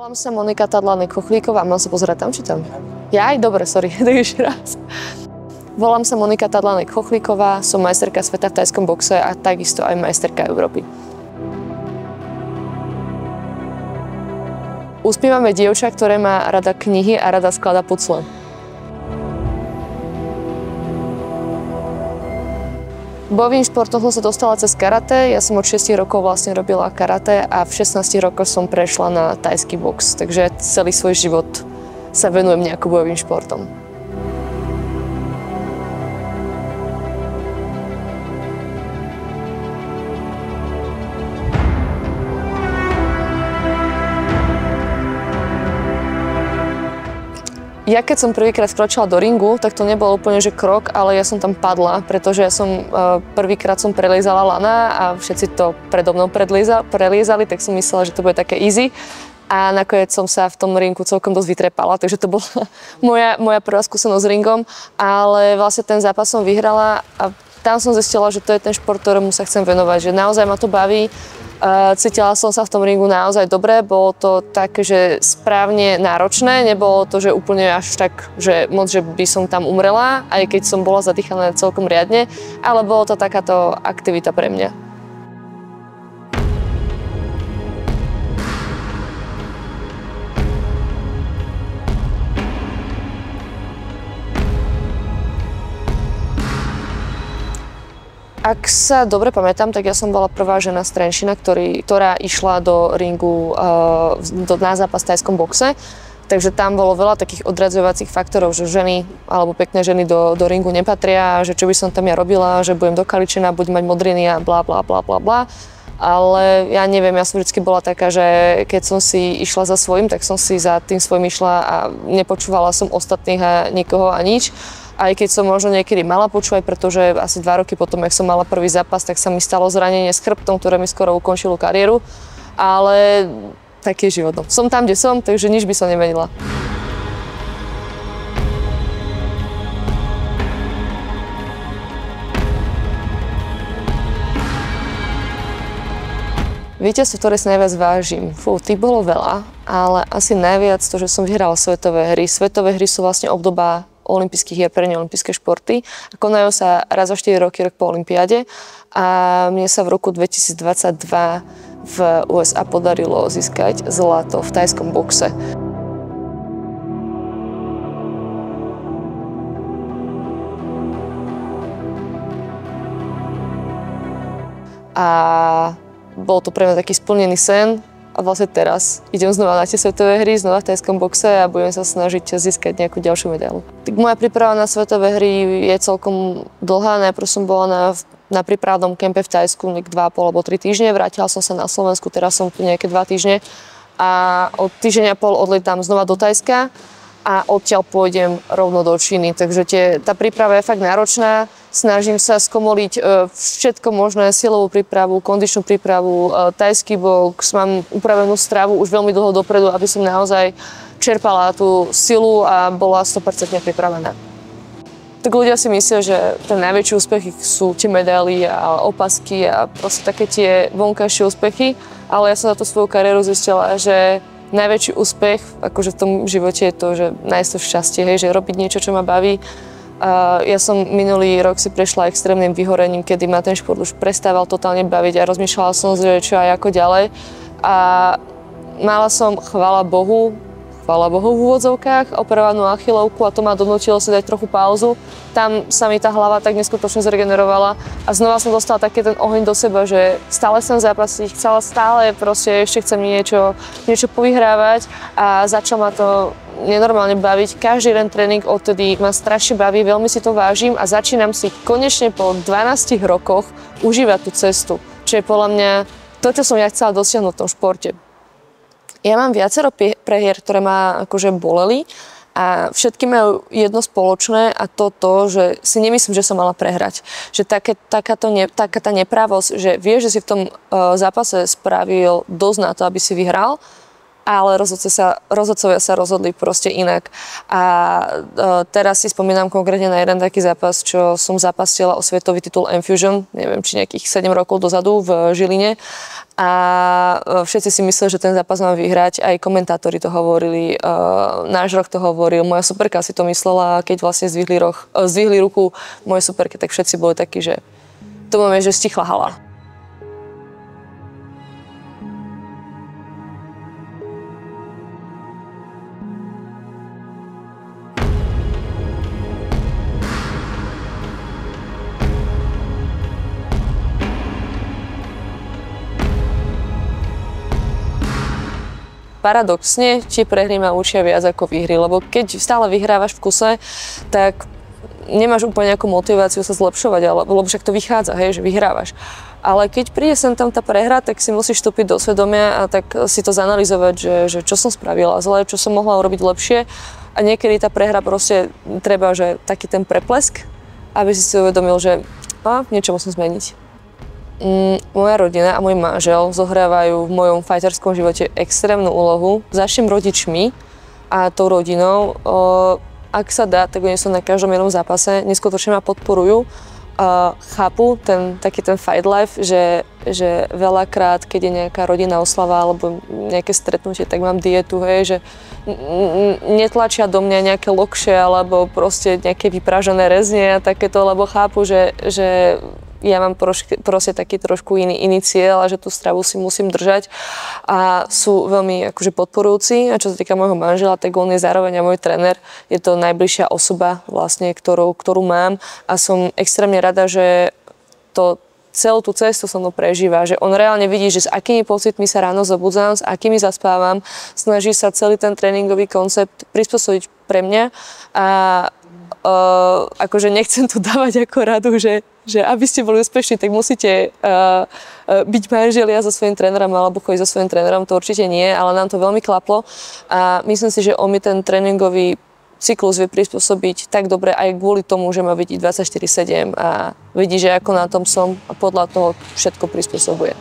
Volám sa Monika Tadlánek-Chochlíková, mám sa pozerať tam, či tam? Jaj, dobre, sorry, tak ešte raz. Volám sa Monika Tadlánek-Chochlíková, som majsterka sveta v tajskom boxe a takisto aj majsterka Európy. Uspievame dievča, ktoré má rada knihy a rada skladá pucle. Bojovým športom som sa dostala cez karate. Ja som od 6 rokov vlastne robila karate a v 16 rokoch som prešla na tajský box. Takže celý svoj život sa venujem nejako bojovým športom. Ja keď som prvýkrát vkročila do ringu, tak to nebolo úplne že krok, ale ja som tam padla, pretože ja som prvýkrát som preliezala lana a všetci to predo mnou preliezali, tak som myslela, že to bude také easy. A nakoniec som sa v tom ringu celkom dosť vytrepala, takže to bola moja prvá skúsenosť s ringom, ale vlastne ten zápas som vyhrala a tam som zistila, že to je ten šport, ktorému sa chcem venovať, že naozaj ma to baví. Cítila som sa v tom ringu naozaj dobre, bolo to také, že správne náročné, nebolo to, že úplne až tak, že moc, že by som tam umrela, aj keď som bola zadýchaná celkom riadne, ale bolo to takáto aktivita pre mňa. Ak sa dobre pamätám, tak ja som bola prvá žena z Trenčína, ktorá išla do ringu na zápas v tajskom boxe. Takže tam bolo veľa takých odradzovacích faktorov, že ženy alebo pekné ženy do ringu nepatria, že čo by som tam ja robila, že budem dokaličená, budem mať modriny a blá, blá, blá, blá, blá. Ale ja neviem, ja som vždycky bola taká, že keď som si išla za svojím, tak som si za tým svojím išla a nepočúvala som ostatných a nikoho a nič. Aj keď som možno niekedy mala počúvať, pretože asi 2 roky potom, jak som mala prvý zápas, tak sa mi stalo zranenie s chrbtom, ktoré mi skoro ukončilo kariéru. Ale taký je život. No. Som tam, kde som, takže nič by som nemenila. Víťazstvo, ktoré si najviac vážim. Tých bolo veľa, ale asi najviac to, že som vyhrala svetové hry. Svetové hry sú vlastne obdoba olympijských hier pre neolympijské športy. Konajú sa raz za 4 roky, rok po olympiáde. A mne sa v roku 2022 v USA podarilo získať zlato v tajskom boxe. A bol to pre mňa taký splnený sen. A vlastne teraz idem znova na tie svetové hry, znova v tajskom boxe a budem sa snažiť získať nejakú ďalšiu medailu. Tak moja príprava na svetové hry je celkom dlhá. Najprv som bola na prípravnom kempe v Tajsku 2,5 alebo 3 týždne. Vrátila som sa na Slovensku, teraz som tu nejaké 2 týždne. A od týždeň a pol odletám znova do Tajska a odtiaľ pôjdem rovno do Číny. Takže tá príprava je fakt náročná. Snažím sa skomoliť všetko možné, silovú prípravu, kondičnú prípravu, tajský box, mám upravenú stravu už veľmi dlho dopredu, aby som naozaj čerpala tú silu a bola 100% pripravená. Tak ľudia si myslia, že ten najväčší úspech sú tie medaily a opasky a proste také tie vonkajšie úspechy, ale ja som za tú svoju kariéru zistila, že najväčší úspech akože v tom živote je to, že nájsť to šťastie, hej, že robiť niečo, čo ma baví. Ja som minulý rok si prešla extrémnym vyhorením, kedy ma ten šport už prestával totálne baviť a rozmýšľala som, že čo aj ako ďalej. A mala som, chvála Bohu v úvodzovkách, operovanú achilovku a to ma donútilo si dať trochu pauzu. Tam sa mi tá hlava tak neskutočne zregenerovala a znova som dostala taký ten oheň do seba, že stále som zápasiť, stále proste ešte chcem niečo povyhrávať a začal ma to nenormálne baviť. Každý jeden tréning odtedy ma strašne baví, veľmi si to vážim a začínam si konečne po 12 rokoch užívať tú cestu, čo je podľa mňa to, čo som ja chcela dosiahnuť v tom športe. Ja mám viacero prehier, ktoré ma akože boleli a všetky majú jedno spoločné a to, že si nemyslím, že som mala prehrať. Že taká tá nepravosť, že vieš, že si v tom zápase spravil dosť na to, aby si vyhral, ale rozhodcovia sa rozhodli proste inak. A teraz si spomínam konkrétne na jeden taký zápas, čo som zapasila o svetový titul Enfusion, neviem, či nejakých 7 rokov dozadu v Žiline. A všetci si mysleli, že ten zápas mám vyhrať, aj komentátori to hovorili, náš roh to hovoril, moja superka si to myslela, keď vlastne zdvihli ruku mojej superke, tak všetci boli takí, že to máme, že stichla hala. Paradoxne, tie prehry ma učia viac ako výhry, lebo keď stále vyhrávaš v kuse, tak nemáš úplne nejakú motiváciu sa zlepšovať, lebo však to vychádza, hej, že vyhrávaš. Ale keď príde sem tam tá prehra, tak si musíš vstúpiť do svedomia a tak si to zanalizovať, že čo som spravila zle, čo som mohla urobiť lepšie. A niekedy tá prehra proste treba, že taký ten preplesk, aby si uvedomil, že niečo musím zmeniť. Moja rodina a môj manžel zohrávajú v mojom fajterskom živote extrémnu úlohu. Začnem rodičmi a tou rodinou, ak sa dá, tak oni sú na každom jednom zápase, neskutočne ma podporujú. Chápu taký ten fight life, že veľakrát, keď je nejaká rodinná oslava alebo nejaké stretnutie, tak mám dietu, hej, že netlačia do mňa nejaké lokše alebo proste nejaké vypražené reznie a takéto, lebo chápu, že ja mám proste taký trošku iný cieľ a že tú stravu si musím držať a sú veľmi akože podporujúci. A čo sa týka môjho manžela, tak on je zároveň aj môj tréner. Je to najbližšia osoba vlastne, ktorú mám a som extrémne rada, že celú tú cestu so mnou prežíva, že on reálne vidí, že s akými pocitmi sa ráno zobudzám, s akými zaspávam, snaží sa celý ten tréningový koncept prispôsobiť pre mňa a akože nechcem tu dávať ako radu, že aby ste boli úspešní, tak musíte byť manželia so svojím trénerom alebo chodiť so svojím trénerom, to určite nie, ale nám to veľmi klaplo a myslím si, že on mi ten tréningový cyklus vie prispôsobiť tak dobre aj kvôli tomu, že ma vidí 24/7 a vidí, že ako na tom som a podľa toho všetko prispôsobuje.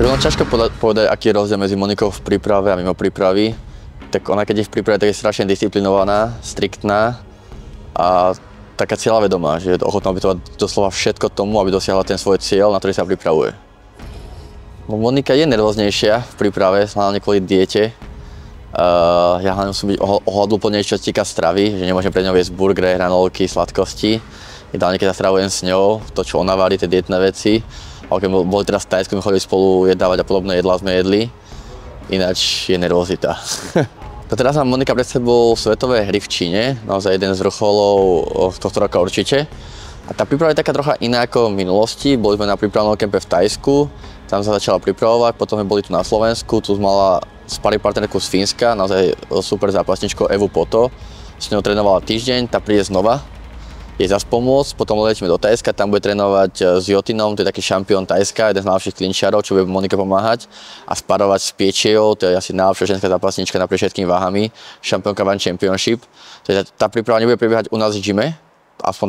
Tak ono ťažko povedať, aký je rozdiel medzi Monikou v príprave a mimo prípravy. Tak ona, keď je v príprave, tak je strašne disciplinovaná, striktná a taká cieľavedomá, že je ochotná obetovať doslova všetko tomu, aby dosiahla ten svoj cieľ, na ktorý sa pripravuje. Monika je nervóznejšia v príprave, hlavne kvôli diete. Ja hlavne musím byť ohľaduplnejšie, čo sa týka stravy, že nemôžem pre ňou jesť burgery, hranolky, sladkosti. Ideálne, keď sa stravujem s ňou, to, čo ona varí, tie dietné veci. Ale keď boli teraz v Thajsku, my chodili spolu jedávať a podobné jedlá sme jedli. Ináč je nervozita. To teraz má Monika pred sebou svetové hry v Číne, naozaj jeden z vrcholov tohto roka určite. A tá príprava je taká trocha iná ako v minulosti. Boli sme na prípravnom kempe v Thajsku, tam sa začala pripravovať, potom sme boli tu na Slovensku, tu mala sparring partnerku z Fínska, naozaj super zápasničkou Evu Poto. S ňou trénovala týždeň, tá príde znova. Jej zas pomôcť, potom letíme do Thajska, tam bude trénovať s Jotinom, to je taký šampión Thajska, jeden z najlepších klinčiarov, čo bude Monike pomáhať a sparovať s Piečejou, to je asi najlepšia ženská zápasnička naprieč všetkými váhami, šampiónka One Championship. Tá príprava nebude prebiehať u nás v gyme, aspoň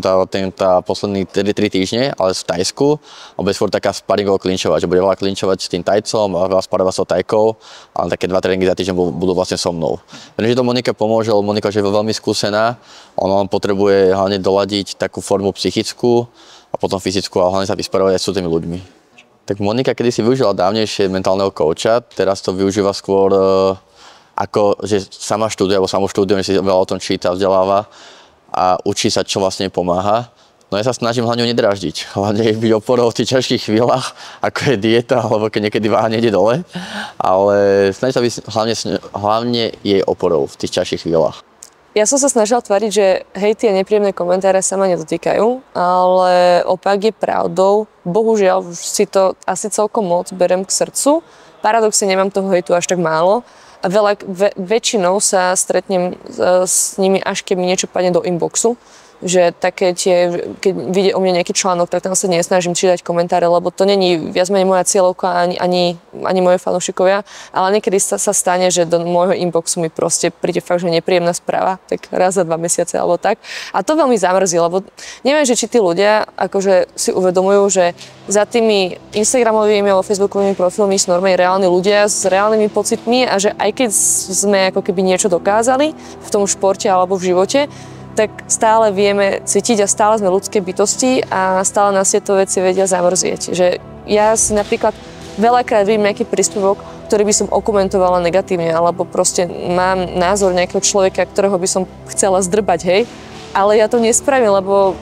tá poslední 3 týždne, ale v Thajsku a bude skôr taká sparingová klinčovať, že bude veľa klinčovať s tým Tajcom a veľa sparovať s Tajkou, ale také 2 tréningy za týždeň budú vlastne so mnou. Verím, že to Monike pomôže, lebo Monika je veľmi skúsená, ona potrebuje hlavne doladiť takú formu psychickú a potom fyzickú a hlavne sa vysporovať aj s tými ľuďmi. Tak Monika kedysi využila dávnejšie mentálneho kouča, teraz to využíva skôr ako, že sama študuje, alebo samo štúdium, že si veľa o tom číta, vzdeláva a učí sa, čo vlastne pomáha. No ja sa snažím hlavne nedráždiť, hlavne byť oporou v tých ťažkých chvíľach, ako je dieta, alebo keď niekedy váha nejde dole, ale snažím sa byť hlavne jej oporou v tých ťažkých chvíľach. Ja som sa snažila tváriť, že hej, tie nepríjemné komentáre sa ma nedotýkajú, ale opak je pravdou. Bohužiaľ si to asi celkom moc berem k srdcu. Paradoxne nemám toho hejtu až tak málo. A väčšinou sa stretnem s nimi, až keď mi niečo padne do inboxu. Že také tie, keď vidie o mne nejaký článok, tak tam sa nesnažím čítať komentáre, lebo to není viac menej moja cieľovka ani moje fanúšikovia, ale niekedy sa stane, že do môjho inboxu mi proste príde fakt, že nepríjemná správa, tak raz za 2 mesiace alebo tak. A to veľmi zamrzí, lebo neviem, že či tí ľudia akože si uvedomujú, že za tými Instagramovými alebo Facebookovými profilmi sú normálne reálni ľudia s reálnymi pocitmi a že aj keď sme ako keby niečo dokázali v tom športe alebo v živote, tak stále vieme cítiť a stále sme ľudské bytosti a stále nás tieto veci vedia zamrzieť. Že ja si napríklad veľakrát vidím nejaký príspevok, ktorý by som okomentovala negatívne, alebo proste mám názor nejakého človeka, ktorého by som chcela zdrbať, hej, ale ja to nespravím, lebo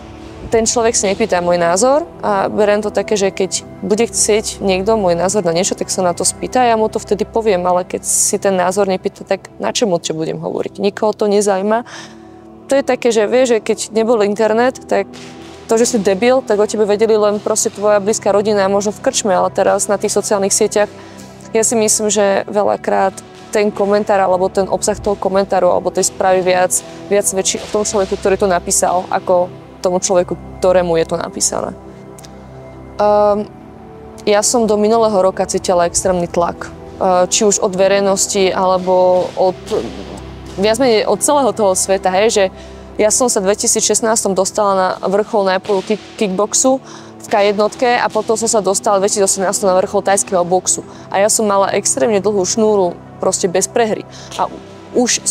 ten človek si nepýta môj názor a beriem to také, že keď bude chcieť niekto môj názor na niečo, tak sa na to spýta a ja mu to vtedy poviem, ale keď si ten názor nepýta, tak na čemu čo budem hovoriť? Nikoho to nezaujíma. To je také, že vieš, že keď nebol internet, tak to, že si debil, tak o tebe vedeli len proste tvoja blízka rodina a možno v krčme, ale teraz na tých sociálnych sieťach ja si myslím, že veľakrát ten komentár alebo ten obsah toho komentáru alebo tej správy viac svedčí o tom človeku, ktorý to napísal, ako tomu človeku, ktorému je to napísané. Ja som do minulého roka cítila extrémny tlak. Či už od verejnosti alebo viac menej od celého toho sveta, hej, že ja som sa v 2016 dostala na vrchol najprv kickboxu v K1 a potom som sa dostala v 2018 na vrchol tajského boxu. A ja som mala extrémne dlhú šnúru proste bez prehry. A už,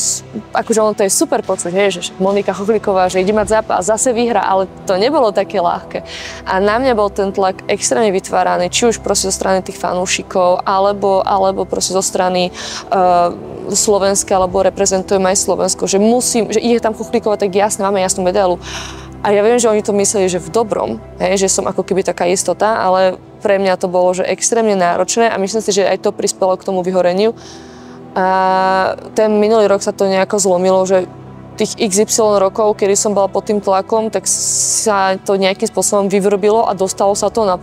akože ono to je super počuť, hej, že Monika Chochlíková, že ide mať zápas, zase vyhra, ale to nebolo také ľahké. A na mňa bol ten tlak extrémne vytváraný, či už proste zo strany tých fanúšikov, alebo proste zo strany Slovenska, alebo reprezentujem aj Slovensko, že musím, že ide tam Chochlíková, tak jasne, máme jasnú medailu. A ja viem, že oni to mysleli, že v dobrom, hej, že som ako keby taká istota, ale pre mňa to bolo, že extrémne náročné a myslím si, že aj to prispelo k tomu vyhoreniu. A ten minulý rok sa to nejako zlomilo, že tých XY rokov, kedy som bola pod tým tlakom, tak sa to nejakým spôsobom vyvrbilo a dostalo sa to na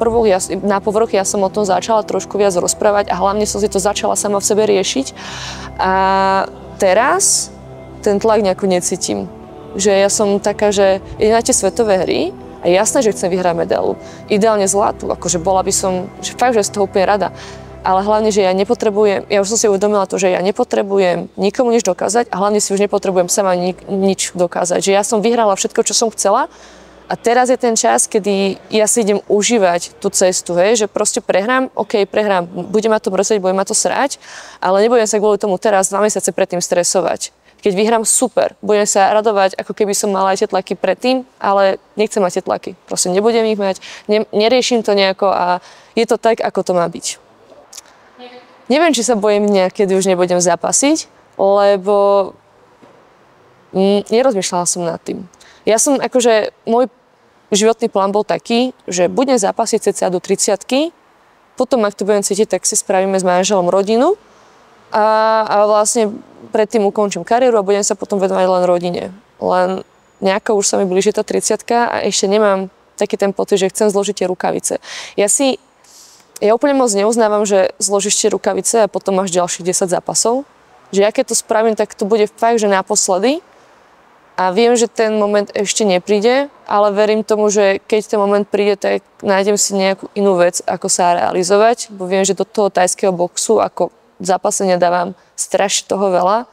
povrch. Ja som o tom začala trošku viac rozprávať a hlavne som si to začala sama v sebe riešiť. A teraz ten tlak nejako necítim. Že ja som taká, že idem na tie svetové hry a jasné, že chcem vyhrať medailu. Ideálne zlatú, akože bola by som, že fakt, že z toho úplne rada. Ale hlavne, že ja nepotrebujem, ja už som si uvedomila to, že ja nepotrebujem nikomu nič dokázať a hlavne si už nepotrebujem sama nič dokázať. Že ja som vyhrala všetko, čo som chcela a teraz je ten čas, kedy ja si idem užívať tú cestu, hej, že proste prehrám, prehrám, bude ma to mrzieť, bude ma to srať, ale nebudem sa kvôli tomu teraz 2 mesiace predtým stresovať. Keď vyhrám, super, budem sa radovať, ako keby som mala aj tie tlaky predtým, ale nechcem mať tie tlaky. Proste nebudem ich mať, neriešim to nejako a je to tak, ako to má byť. Neviem, či sa bojím kedy už nebudem zápasiť, lebo nerozmýšľala som nad tým. Ja som akože, môj životný plán bol taký, že budem zápasiť cca do 30-ky, potom ak to budem cítiť, tak si spravíme s manželom rodinu a vlastne predtým ukončím kariéru a budem sa potom venovať len rodine. Len nejako už sa mi blíži tá 30-ka a ešte nemám taký ten pocit, že chcem zložiť tie rukavice. Ja úplne moc neuznávam, že zložíš tie rukavice a potom máš ďalších 10 zápasov. Že ja keď to spravím, tak to bude fakt, že naposledy. A viem, že ten moment ešte nepríde, ale verím tomu, že keď ten moment príde, tak nájdem si nejakú inú vec, ako sa realizovať. Bo viem, že do toho tajského boxu ako zápasenia dávam strašne toho veľa.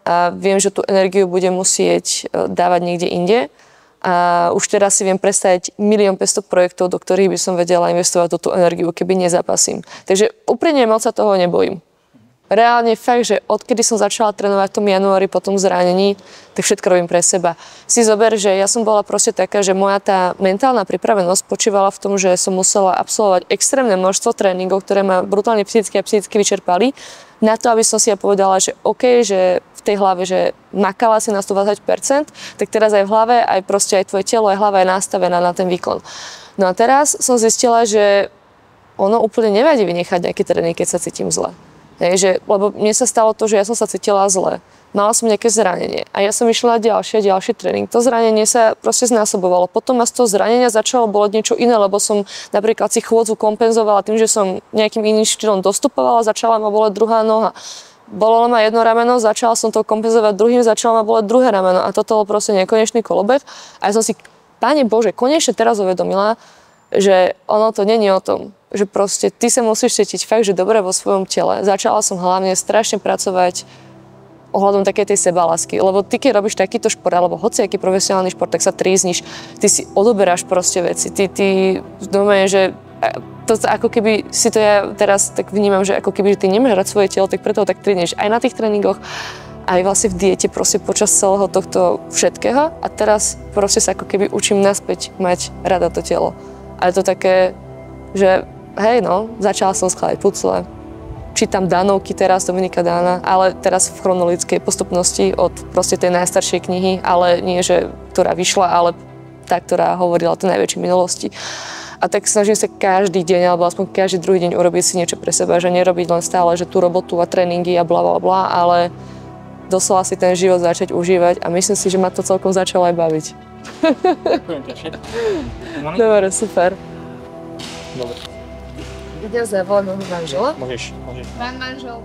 A viem, že tú energiu budem musieť dávať niekde inde. A už teraz si viem predstaviť 1 500 000 projektov, do ktorých by som vedela investovať túto energiu, keby nezápasím. Takže úprimne moc sa toho nebojím. Reálne fakt, že odkedy som začala trénovať v tom januári po tom zranení, tak všetko robím pre seba. Si zober, že ja som bola proste taká, že moja tá mentálna pripravenosť spočívala v tom, že som musela absolvovať extrémne množstvo tréningov, ktoré ma brutálne psychicky a psychicky vyčerpali, na to, aby som si ja povedala, že OK, že v tej hlave, že makala si na 120%, tak teraz aj v hlave, aj proste aj tvoje telo, aj hlava je nastavená na ten výkon. No a teraz som zistila, že ono úplne nevadí vynechať nejaký tréning, keď sa cítim zle. Lebo mne sa stalo to, že ja som sa cítila zle. Mala som nejaké zranenie a ja som išla ďalší tréning. To zranenie sa proste znásobovalo. Potom ma z toho zranenia začalo boleť niečo iné, lebo som napríklad si chôdzu kompenzovala tým, že som nejakým iným štýlom dostupovala, začala ma boleť druhá noha. bolelo ma jedno rameno, začala som to kompenzovať druhým, začalo ma boleť druhé rameno a toto bol proste nekonečný kolobeh. A ja som si, Pane Bože, konečne teraz uvedomila, že ono to není o tom, že proste ty sa musíš cítiť fakt, že dobre vo svojom tele. Začala som hlavne strašne pracovať ohľadom takej tej sebalásky, lebo ty, keď robíš takýto šport, alebo hociaký profesionálny šport, tak sa trízniš, ty si odoberáš proste veci, ty znamená, že to ako keby si to ja teraz tak vnímam, že ako keby ty nemáš rád svoje telo, tak preto ho tak trénuješ aj na tých tréningoch, aj vlastne v diete proste počas celého tohto všetkého a teraz proste sa ako keby učím naspäť mať rada to telo. A je to také, že hej no, začala som skladať pucle, čítam Danovky teraz, Dominika Dána, ale teraz v chronologickej postupnosti od proste tej najstaršej knihy, ale nie, že ktorá vyšla, ale tá, ktorá hovorila o tej najväčšej minulosti. A tak snažím sa každý deň, alebo aspoň každý druhý deň urobiť si niečo pre seba, že nerobiť len stále, že tú robotu a tréningy a bla bla bla, ale doslova si ten život začať užívať a myslím si, že ma to celkom začalo aj baviť. Dobre, super. Dobre. Idem zavolať môjho manžela. Môžeš. Pán manžel.